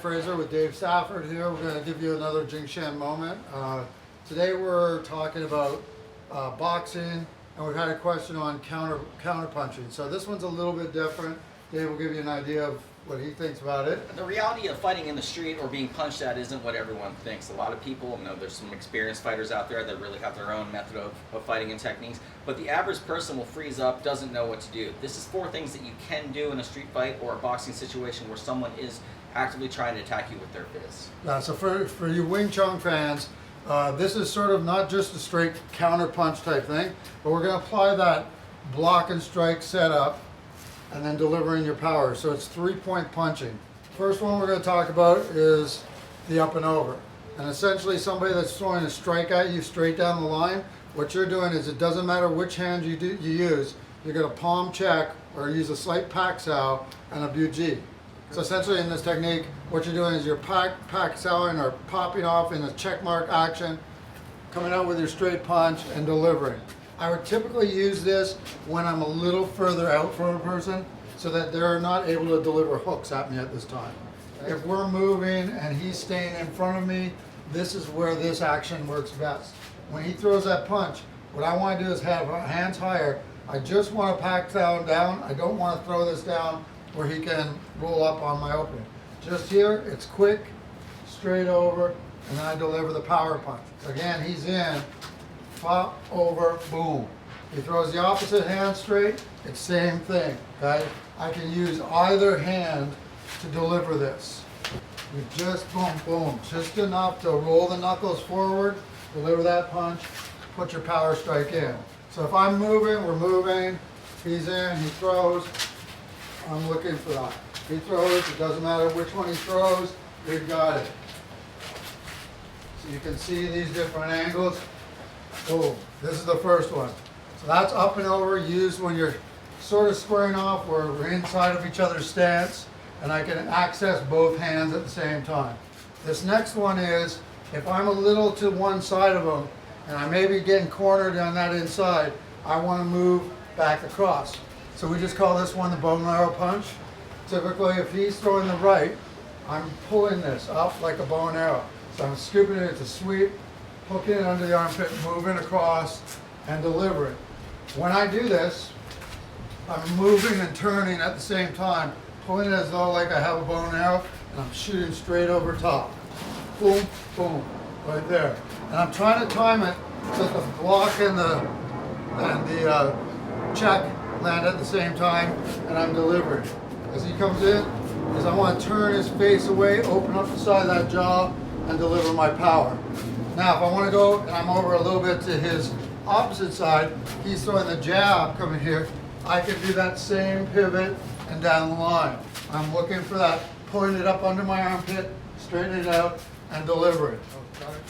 Fraser with Dave Stafford here. We're going to give you another Jing Shen moment. Today we're talking about boxing, and we've had a question on counterpunching. So this one's a little bit different. Dave will give you an idea of what he thinks about it. The reality of fighting in the street or being punched at isn't what everyone thinks. A lot of people, there's some experienced fighters out there that really have their own method of fighting and techniques, but the average person will freeze up, doesn't know what to do. This is 4 things that you can do in a street fight or a boxing situation where someone is actively trying to attack you with their fists. So for you Wing Chun fans, this is sort of not just a straight counter punch type thing, but we're going to apply that block and strike setup and then delivering your power. So it's 3-point punching. First one we're going to talk about is the up and over. And essentially somebody that's throwing a strike at you straight down the line, what you're doing is it doesn't matter which hand you use, you're going to palm check or use a slight pak sao and a buji. So essentially in this technique, what you're doing is you're pak saoing or popping off in a check mark action, coming out with your straight punch and delivering. I would typically use this when I'm a little further out from a person so that they're not able to deliver hooks at me at this time. If we're moving and he's staying in front of me, this is where this action works best. When he throws that punch, what I want to do is have hands higher. I just want to pak sao down. I don't want to throw this down where he can roll up on my opening. Just here, it's quick, straight over, and then I deliver the power punch. Again, he's in. Pop, over, boom. He throws the opposite hand straight, it's same thing, okay? I can use either hand to deliver this. You just boom, boom, just enough to roll the knuckles forward, deliver that punch, put your power strike in. So if I'm moving, we're moving, he's in, he throws, I'm looking for that. He throws, it doesn't matter which one he throws, we've got it. So you can see these different angles. Boom, this is the first one. So that's up and over, used when you're sort of squaring off where we're inside of each other's stance, and I can access both hands at the same time. This next one is, if I'm a little to one side of him, and I may be getting cornered on that inside, I want to move back across. So we just call this one the bow and arrow punch. Typically, if he's throwing the right, I'm pulling this up like a bow and arrow. So I'm scooping it to sweep, hooking it under the armpit, moving across, and delivering. When I do this, I'm moving and turning at the same time, pulling it as though like I have a bow and arrow, and I'm shooting straight over top. Boom, boom, right there. And I'm trying to time it so that the block and the check land at the same time, and I'm delivering. As he comes in, is I want to turn his face away, open up the side of that jaw, and deliver my power. Now, if I want to go and I'm over a little bit to his opposite side, he's throwing the jab coming here, I can do that same pivot and down the line. I'm looking for that, pulling it up under my armpit, straighten it out, and deliver it.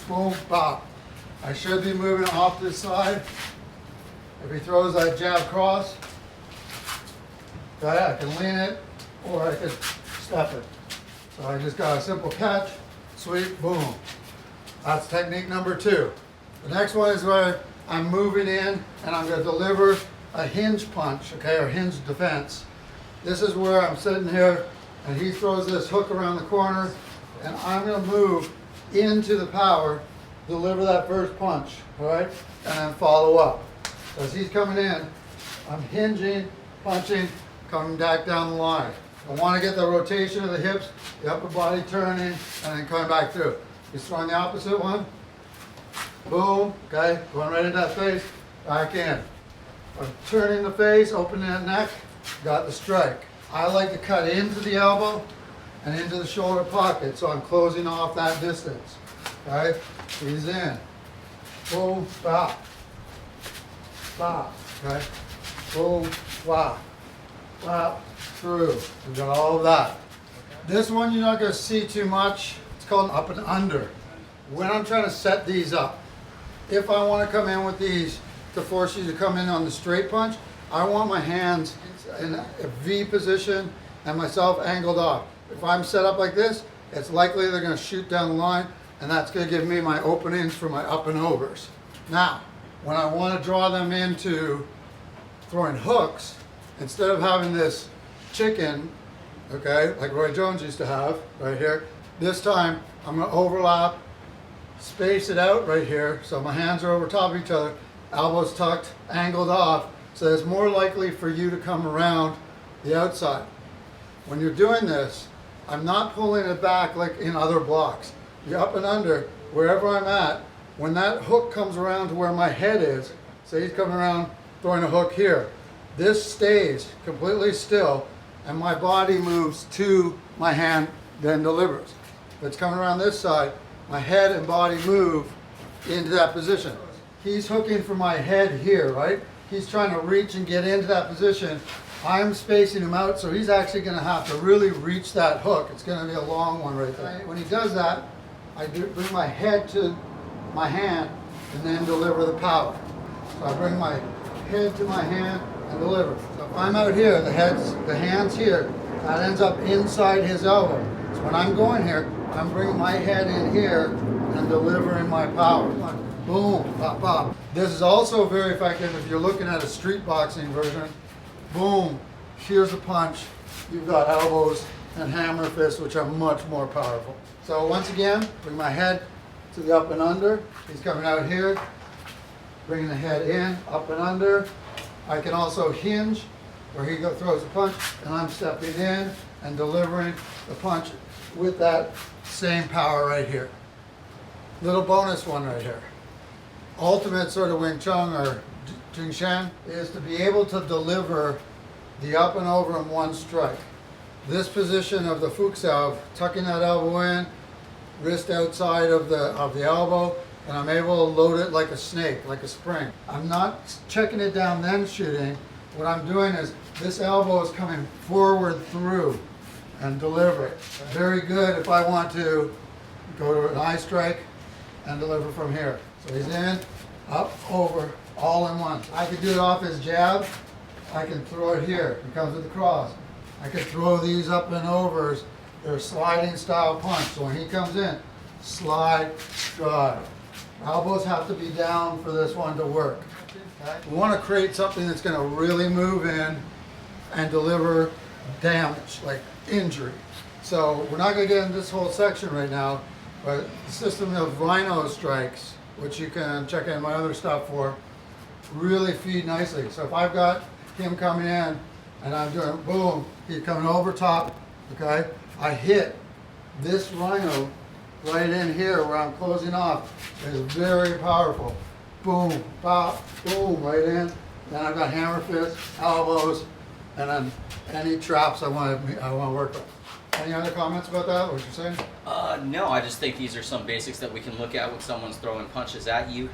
Boom, bop. I should be moving off this side. If he throws that jab cross, okay, I can lean it or I can step it. So I just got a simple catch, sweep, boom. That's technique number 2. The next one is where I'm moving in and I'm going to deliver a hinge punch, okay, or hinge defense. This is where I'm sitting here and he throws this hook around the corner and I'm going to move into the power, deliver that first punch, all right, and then follow up. As he's coming in, I'm hinging, punching, coming back down the line. I want to get the rotation of the hips, the upper body turning, and then coming back through. He's throwing the opposite one. Boom, okay, going right into that face, back in. I'm turning the face, opening that neck, got the strike. I like to cut into the elbow and into the shoulder pocket, so I'm closing off that distance. Okay, he's in. Boom, stop. Stop, okay. Boom, flop. Flop, through. We got all of that. This one you're not going to see too much. It's called an up and under. When I'm trying to set these up, if I want to come in with these to force you to come in on the straight punch, I want my hands in a V position and myself angled off. If I'm set up like this, it's likely they're going to shoot down the line, and that's going to give me my openings for my up and overs. Now, when I want to draw them into throwing hooks, instead of having this chicken, okay, like Roy Jones used to have right here, This time I'm going to overlap, space it out right here, so my hands are over top of each other, elbows tucked, angled off, so it's more likely for you to come around the outside. When you're doing this, I'm not pulling it back like in other blocks. You're up and under, wherever I'm at, when that hook comes around to where my head is, say he's coming around throwing a hook here, this stays completely still and my body moves to my hand, then delivers. If it's coming around this side, my head and body move into that position. He's hooking for my head here, right? He's trying to reach and get into that position. I'm spacing him out, so he's actually going to have to really reach that hook. It's going to be a long one right there. When he does that, I bring my head to my hand and then deliver the power. So I bring my head to my hand and deliver. So if I'm out here, the hand's here, that ends up inside his elbow. So when I'm going here, I'm bringing my head in here and delivering my power. Boom, pop, pop. This is also very effective if you're looking at a street boxing version. Boom, here's a punch. You've got elbows and hammer fists, which are much more powerful. So once again, bring my head to the up and under. He's coming out here, bringing the head in, up and under. I can also hinge, where he throws a punch, and I'm stepping in and delivering the punch with that same power right here. Little bonus one right here. Ultimate sort of Wing Chun or Jing Shen is to be able to deliver the up and over in one strike. This position of the Fuchsau, tucking that elbow in, wrist outside of the elbow, and I'm able to load it like a snake, like a spring. I'm not checking it down then shooting. What I'm doing is this elbow is coming forward through and deliver it. Very good if I want to go to an eye strike and deliver from here. So he's in, up, over, all in one. I could do it off his jab. I can throw it here. He comes with the cross. I could throw these up and overs. They're sliding style punch. So when he comes in, slide, drive. Elbows have to be down for this one to work. Okay? We want to create something that's going to really move in and deliver damage, like injury. So we're not going to get into this whole section right now, but the system of rhino strikes, which you can check in my other stuff for, really feed nicely. So if I've got him coming in and I'm doing boom, he's coming over top, okay? I hit this rhino right in here where I'm closing off. Is very powerful. Boom, pop, boom, right in. Then I've got hammer fists, elbows, and then any traps I want to work with. Any other comments about that? What you're saying? No, I just think these are some basics that we can look at when someone's throwing punches at you.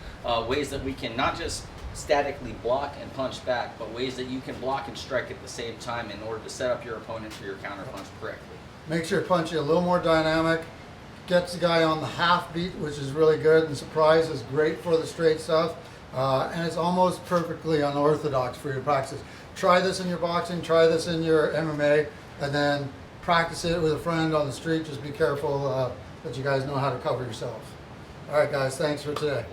Ways that we can not just statically block and punch back, but ways that you can block and strike at the same time in order to set up your opponent for your counter punch correctly. Makes your punching a little more dynamic. Gets the guy on the half beat, which is really good, and surprise is great for the straight stuff. And it's almost perfectly unorthodox for your practice. Try this in your boxing, try this in your MMA, and then practice it with a friend on the street. Just be careful that you guys know how to cover yourself. All right, guys, thanks for today.